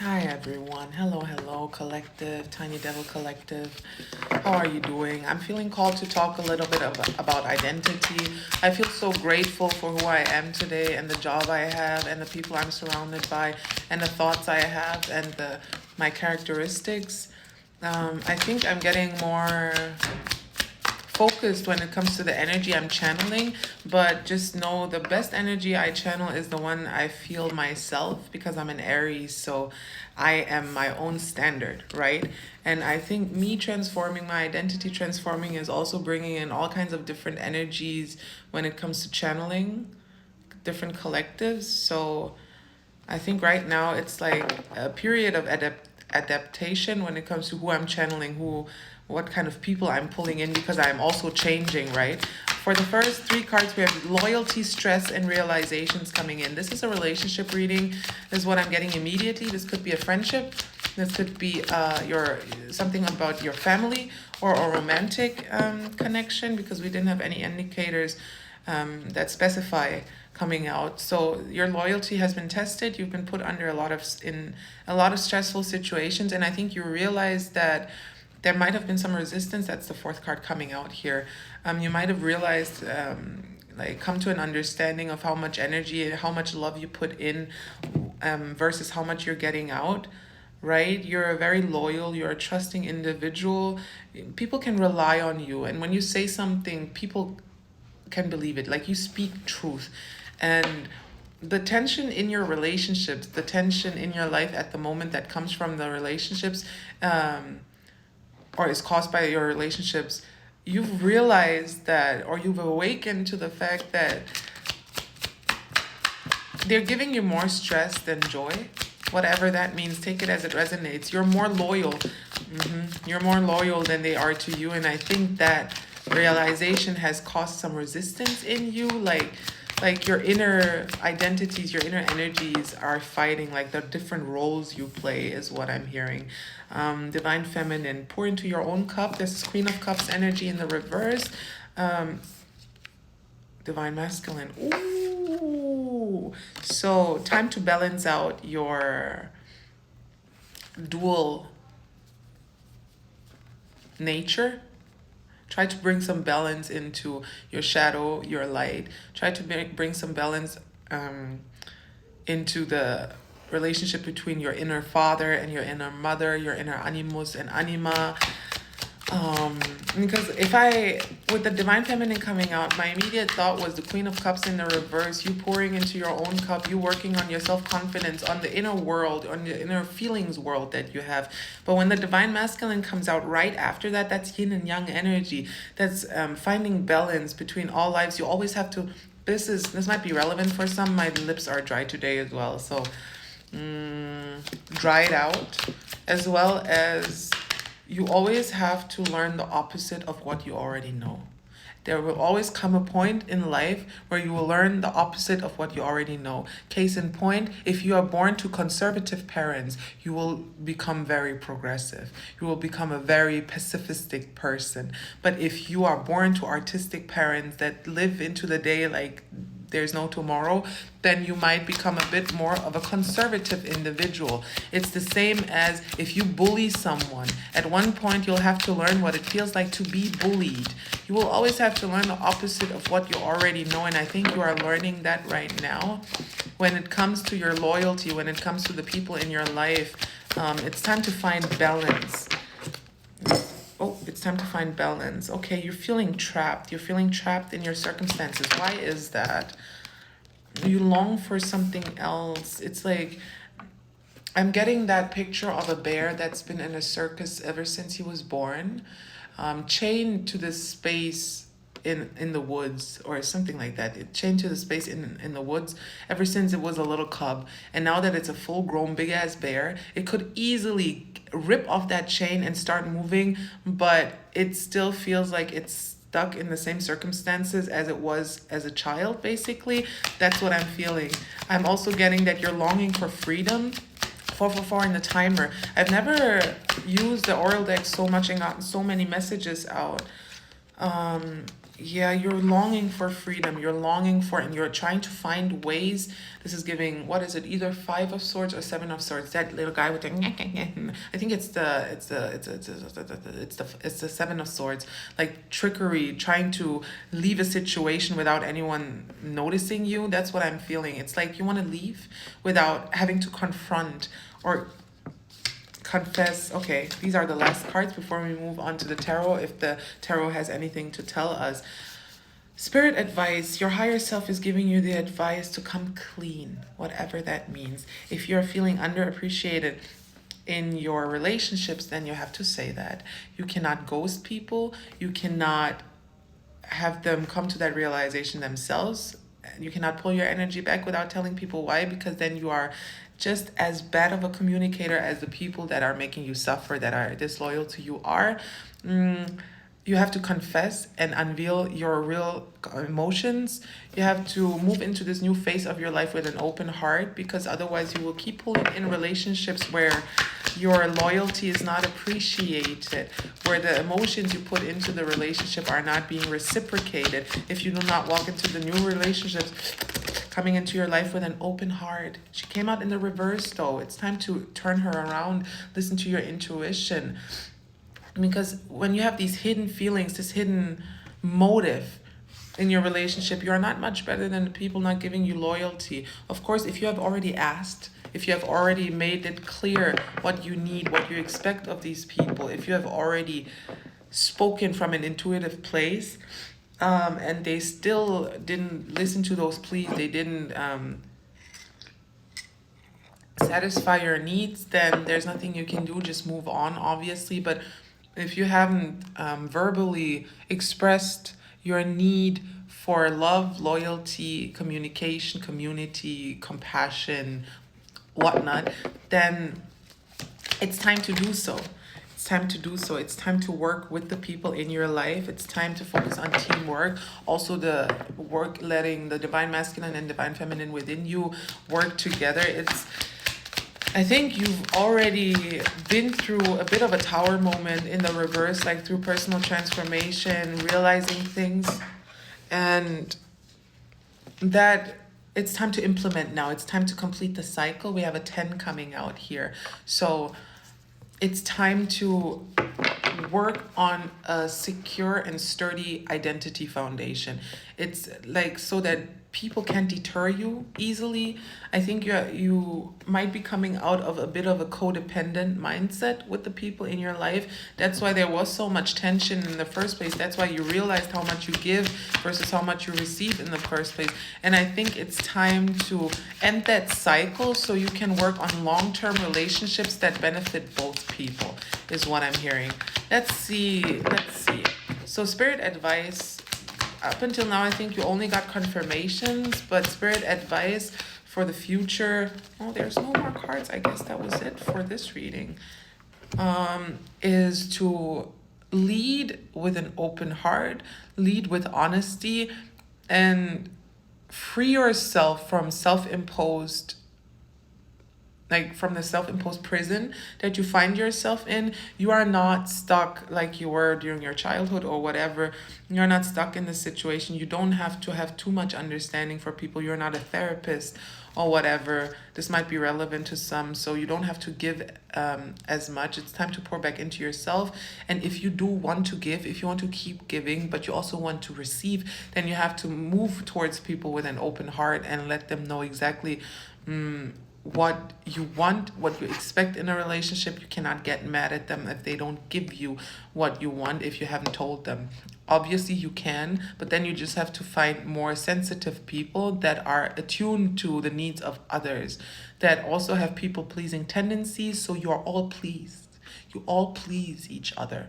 Hi everyone. Hello, collective, Tiny Devil Collective. How are you doing? I'm feeling called to talk a little bit about identity. I feel so grateful for who I am today and the job I have and the people I'm surrounded by and the thoughts I have and my characteristics. I think I'm getting more focused when it comes to the energy I'm channeling, but just know the best energy I channel is the one I feel myself because I'm an Aries, so I am my own standard, right? And I think me transforming, my identity transforming, is also bringing in all kinds of different energies when it comes to channeling different collectives. So I think right now it's like a period of adaptation when it comes to who I'm channeling, what kind of people I'm pulling in, because I'm also changing, right? For the first three cards, we have loyalty, stress, and realizations coming in. This is a relationship reading. This is what I'm getting immediately. This could be a friendship. This could be your something about your family or a romantic connection, because we didn't have any indicators that specify coming out. So your loyalty has been tested. You've been put under in a lot of stressful situations, and I think you realize that there might have been some resistance. That's the fourth card coming out here. You might have realized, like, come to an understanding of how much energy and how much love you put in versus how much you're getting out, right? You're a very loyal, you're a trusting individual. People can rely on you. And when you say something, people can believe it. Like, you speak truth. And the tension in your relationships, the tension in your life at the moment that comes from the relationships, or is caused by your relationships, you've realized that, or you've awakened to the fact that they're giving you more stress than joy. Whatever that means, take it as it resonates. You're more loyal. You're more loyal than they are to you. And I think that realization has caused some resistance in you. Like your inner identities, your inner energies are fighting, like the different roles you play is what I'm hearing. Divine Feminine, pour into your own cup. This is Queen of Cups energy in the reverse. Divine Masculine. Ooh. So time to balance out your dual nature. Try to bring some balance into your shadow, your light. Try to bring some balance into the relationship between your inner father and your inner mother, your inner animus and anima. Because with the Divine Feminine coming out, my immediate thought was the Queen of Cups in the reverse, you pouring into your own cup, you working on your self-confidence, on the inner world, on the inner feelings world that you have. But when the Divine Masculine comes out right after that, that's yin and yang energy. That's finding balance between all lives. You always have to, this might be relevant for some. My lips are dry today as well. So dry it out, as well as you always have to learn the opposite of what you already know. There will always come a point in life where you will learn the opposite of what you already know. Case in point, if you are born to conservative parents, you will become very progressive. You will become a very pacifistic person. But if you are born to artistic parents that live into the day like there's no tomorrow, then you might become a bit more of a conservative individual. It's the same as if you bully someone. At one point, you'll have to learn what it feels like to be bullied. You will always have to learn the opposite of what you already know, and I think you are learning that right now. When it comes to your loyalty, when it comes to the people in your life, it's time to find balance. Oh, it's time to find balance. Okay, you're feeling trapped. You're feeling trapped in your circumstances. Why is that? You long for something else. It's like, I'm getting that picture of a bear that's been in a circus ever since he was born, chained to this space in the woods or something like that. It chained to the space in the woods ever since it was a little cub. And now that it's a full grown big ass bear, it could easily rip off that chain and start moving, but it still feels like it's stuck in the same circumstances as it was as a child, basically. That's what I'm feeling. I'm also getting that you're longing for freedom. 444 in the timer. I've never used the oral deck so much and gotten so many messages out. Yeah, you're longing for freedom. You're longing for, and you're trying to find ways. This is giving, what is it? Either Five of Swords or Seven of Swords. That little guy with the, I think it's the Seven of Swords. Like trickery, trying to leave a situation without anyone noticing you. That's what I'm feeling. It's like you want to leave without having to confront or confess. Okay, these are the last cards before we move on to the tarot, if the tarot has anything to tell us. Spirit advice, your higher self is giving you the advice to come clean, whatever that means. If you're feeling underappreciated in your relationships, then you have to say that. You cannot ghost people. You cannot have them come to that realization themselves. You cannot pull your energy back without telling people why, because then you are just as bad of a communicator as the people that are making you suffer, that are disloyal to you are. You have to confess and unveil your real emotions. You have to move into this new phase of your life with an open heart, because otherwise you will keep pulling in relationships where your loyalty is not appreciated, where the emotions you put into the relationship are not being reciprocated. If you do not walk into the new relationships coming into your life with an open heart. She came out in the reverse though. It's time to turn her around, listen to your intuition. Because when you have these hidden feelings, this hidden motive in your relationship, you are not much better than the people not giving you loyalty. Of course, if you have already asked, if you have already made it clear what you need, what you expect of these people, if you have already spoken from an intuitive place, and they still didn't listen to those pleas, they didn't satisfy your needs, then there's nothing you can do. Just move on, obviously. But if you haven't verbally expressed your need for love, loyalty, communication, community, compassion, whatnot, then it's time to do so. It's time to do so. It's time to work with the people in your life. It's time to focus on teamwork. Also, the work, letting the divine masculine and divine feminine within you work together. I think you've already been through a bit of a tower moment in the reverse, like through personal transformation, realizing things, and that it's time to implement now. It's time to complete the cycle. We have a 10 coming out here. So it's time to work on a secure and sturdy identity foundation. It's like so that people can't deter you easily. I think you might be coming out of a bit of a codependent mindset with the people in your life. That's why there was so much tension in the first place. That's why you realized how much you give versus how much you receive in the first place. And I think it's time to end that cycle so you can work on long-term relationships that benefit both people, is what I'm hearing. Let's see. So spirit advice, up until now, I think you only got confirmations, but spirit advice for the future, oh, there's no more cards. I guess that was it for this reading, is to lead with an open heart, lead with honesty, and free yourself from self-imposed, like from the self-imposed prison that you find yourself in. You are not stuck like you were during your childhood or whatever. You're not stuck in this situation. You don't have to have too much understanding for people. You're not a therapist or whatever. This might be relevant to some, so you don't have to give as much. It's time to pour back into yourself. And if you do want to give, if you want to keep giving, but you also want to receive, then you have to move towards people with an open heart and let them know exactly what you want, what you expect in a relationship. You cannot get mad at them if they don't give you what you want, if you haven't told them. Obviously you can, but then you just have to find more sensitive people that are attuned to the needs of others, that also have people pleasing tendencies, so you are all pleased. You all please each other,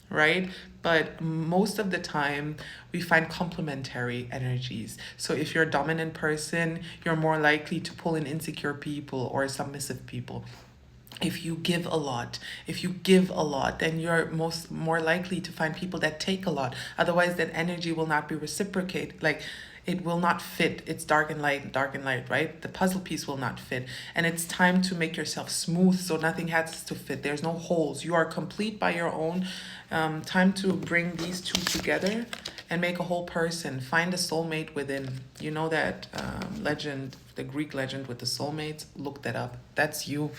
right? But most of the time we find complementary energies. So if you're a dominant person, you're more likely to pull in insecure people or submissive people. If you give a lot, then you're more likely to find people that take a lot. Otherwise, that energy will not be reciprocated. Like, it will not fit. It's dark and light, right? The puzzle piece will not fit. And it's time to make yourself smooth so nothing has to fit. There's no holes. You are complete by your own. Time to bring these two together and make a whole person. Find a soulmate within. You know that legend, the Greek legend with the soulmates? Look that up. That's you.